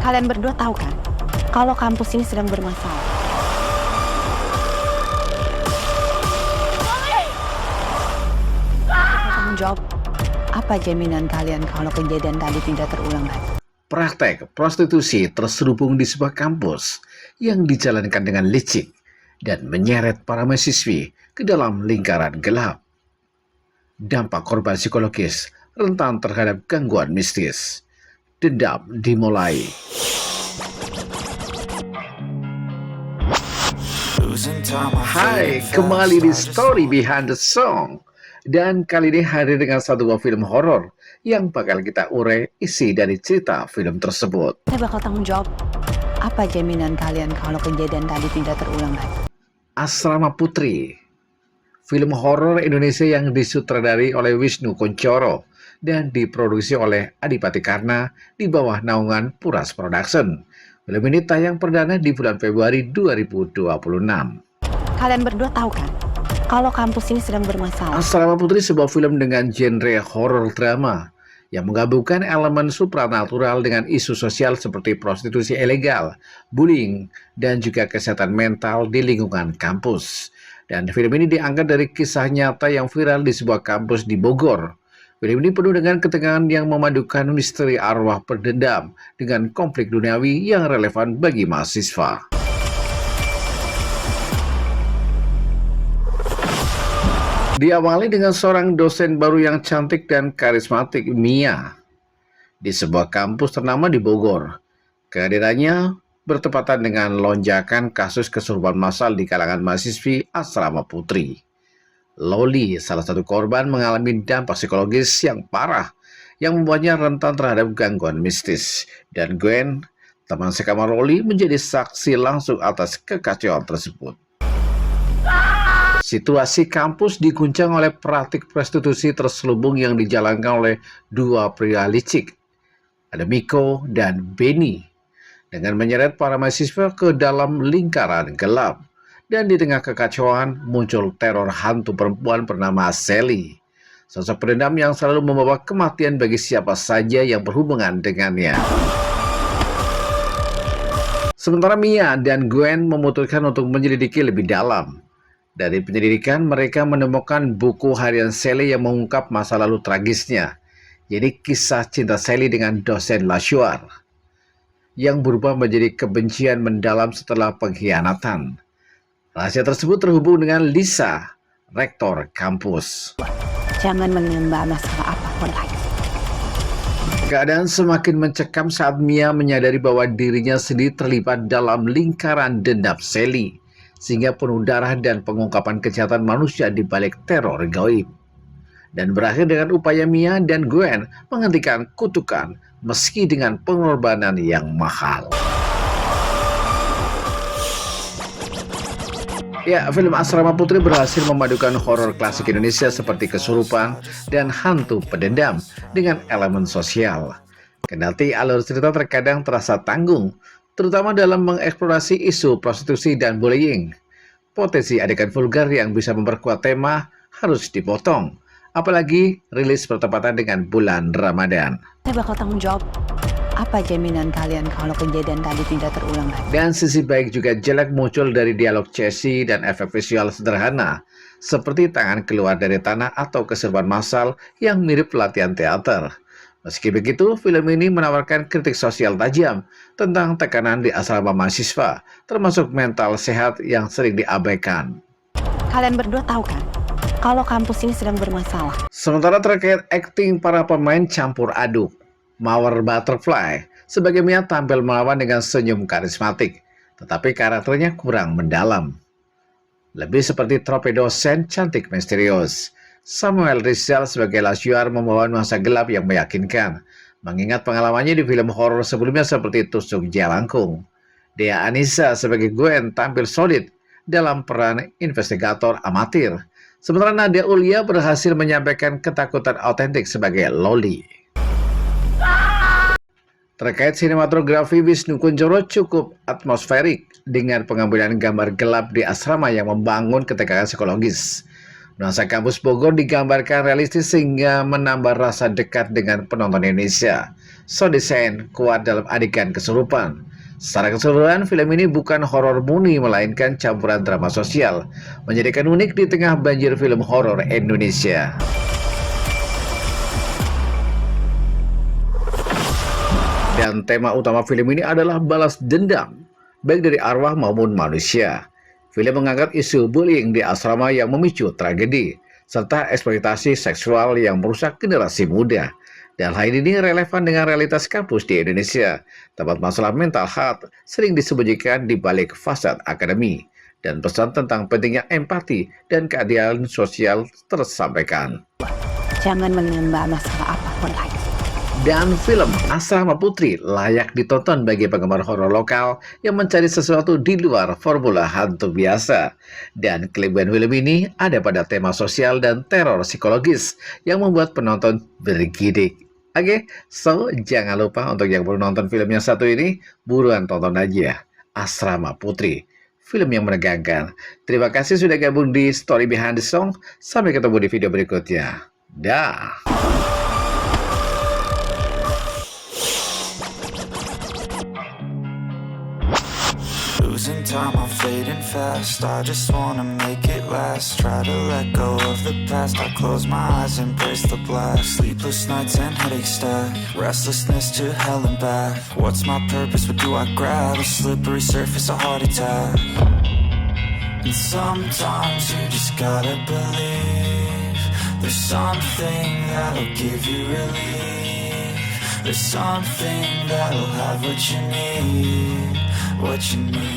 Kalian berdua tahu kan, kalau kampus ini sedang bermasalah. Tanggung jawab, apa jaminan kalian kalau kejadian tadi tidak terulang lagi? Praktek prostitusi terselubung di sebuah kampus yang dijalankan dengan licik dan menyeret para mahasiswi ke dalam lingkaran gelap. Dampak korban psikologis rentan terhadap gangguan mistis. Dendam dimulai. Hai, kembali di Story Behind the Song. Dan kali ini hadir dengan satu buah film horor yang bakal kita urai isi dari cerita film tersebut. Saya bakal tanggung jawab, apa jaminan kalian kalau kejadian tadi tidak terulang lagi? Asrama Putri, film horor Indonesia yang disutradari oleh Wisnu Kunchoro dan diproduksi oleh Adipati Karna di bawah naungan Puras Production. Film ini tayang perdana di bulan Februari 2026. Kalian berdua tahu kan, kalau kampus ini sedang bermasalah. Asrama Putri sebuah film dengan genre horor drama yang menggabungkan elemen supranatural dengan isu sosial seperti prostitusi ilegal, bullying, dan juga kesehatan mental di lingkungan kampus. Dan film ini diangkat dari kisah nyata yang viral di sebuah kampus di Bogor. Film ini penuh dengan ketegangan yang memadukan misteri arwah berdendam dengan konflik duniawi yang relevan bagi mahasiswa. Diawali dengan seorang dosen baru yang cantik dan karismatik, Mia, di sebuah kampus ternama di Bogor. Kehadirannya bertepatan dengan lonjakan kasus kesurupan massal di kalangan mahasiswi Asrama Putri. Loli, salah satu korban, mengalami dampak psikologis yang parah yang membuatnya rentan terhadap gangguan mistis. Dan Gwen, teman sekamar Loli, menjadi saksi langsung atas kekacauan tersebut. Situasi kampus diguncang oleh praktik prostitusi terselubung yang dijalankan oleh dua pria licik, ada Miko dan Benny, dengan menyeret para mahasiswa ke dalam lingkaran gelap. Dan di tengah kekacauan muncul teror hantu perempuan bernama Sally, sosok pendendam yang selalu membawa kematian bagi siapa saja yang berhubungan dengannya. Sementara Mia dan Gwen memutuskan untuk menyelidiki lebih dalam. Dari penyelidikan, mereka menemukan buku harian Sally yang mengungkap masa lalu tragisnya. Jadi kisah cinta Sally dengan dosen Lashuar, yang berubah menjadi kebencian mendalam setelah pengkhianatan. Rahasia tersebut terhubung dengan Lisa, rektor kampus. Jangan menambah masalah apapun lagi. Keadaan semakin mencekam saat Mia menyadari bahwa dirinya sendiri terlibat dalam lingkaran dendam Sally, sehingga penuh darah dan pengungkapan kejahatan manusia di balik teror gaib. Dan berakhir dengan upaya Mia dan Gwen menghentikan kutukan meski dengan pengorbanan yang mahal. Ya, film Asrama Putri berhasil memadukan horor klasik Indonesia seperti kesurupan dan hantu pendendam dengan elemen sosial. Kendati alur cerita terkadang terasa tanggung, terutama dalam mengeksplorasi isu prostitusi dan bullying. Potensi adegan vulgar yang bisa memperkuat tema harus dipotong, apalagi rilis bertepatan dengan bulan Ramadan. Saya bakal tanggung jawab, apa jaminan kalian kalau kejadian tadi tidak terulang lagi? Dan sisi baik juga jelek muncul dari dialog Chessy dan efek visual sederhana, seperti tangan keluar dari tanah atau keseruan massal yang mirip pelatihan teater. Meski begitu, film ini menawarkan kritik sosial tajam tentang tekanan di asrama mahasiswa, termasuk mental sehat yang sering diabaikan. Kalian berdua tahu kan, kalau kampus ini sedang bermasalah. Sementara terkait akting para pemain campur aduk, Mawar Butterfly sebagai Mia tampil melawan dengan senyum karismatik, tetapi karakternya kurang mendalam. Lebih seperti trope dosen cantik misterius. Samuel Rizal sebagai Lashuar membawa nuansa gelap yang meyakinkan, mengingat pengalamannya di film horor sebelumnya seperti Tusuk Jalangkung. Dea Anissa sebagai Gwen tampil solid dalam peran investigator amatir, sementara Nadia Ulia berhasil menyampaikan ketakutan autentik sebagai Loli. Terkait sinematografi, Wisnu Kunchoro cukup atmosferik dengan pengambilan gambar gelap di asrama yang membangun ketegangan psikologis. Nuansa kampus Bogor digambarkan realistis sehingga menambah rasa dekat dengan penonton Indonesia. sound design kuat dalam adegan kesurupan. Secara keseluruhan, film ini bukan horor murni melainkan campuran drama sosial, menjadikan unik di tengah banjir film horor Indonesia. Dan tema utama film ini adalah balas dendam, baik dari arwah maupun manusia. Film mengangkat isu bullying di asrama yang memicu tragedi, serta eksploitasi seksual yang merusak generasi muda. Dan hal ini relevan dengan realitas kampus di Indonesia, tempat masalah mental health sering disembunyikan di balik fasad akademi, dan pesan tentang pentingnya empati dan keadilan sosial tersampaikan. Jangan menambah masalah apapun lagi. Dan film Asrama Putri layak ditonton bagi penggemar horor lokal yang mencari sesuatu di luar formula hantu biasa. Dan kelebihan film ini ada pada tema sosial dan teror psikologis yang membuat penonton bergidik. Oke, so jangan lupa untuk yang belum nonton film yang satu ini, buruan tonton aja Asrama Putri. Film yang menegangkan. Terima kasih sudah gabung di Story Behind the Song. Sampai ketemu di video berikutnya. Dah. Losing time, I'm fading fast. I just wanna make it last. Try to let go of the past. I close my eyes, embrace the blast. Sleepless nights and headaches stack. Restlessness to hell and back. What's my purpose? What do I grab? A slippery surface, a heart attack. And sometimes you just gotta believe there's something that'll give you relief. There's something that'll have what you need. What you need.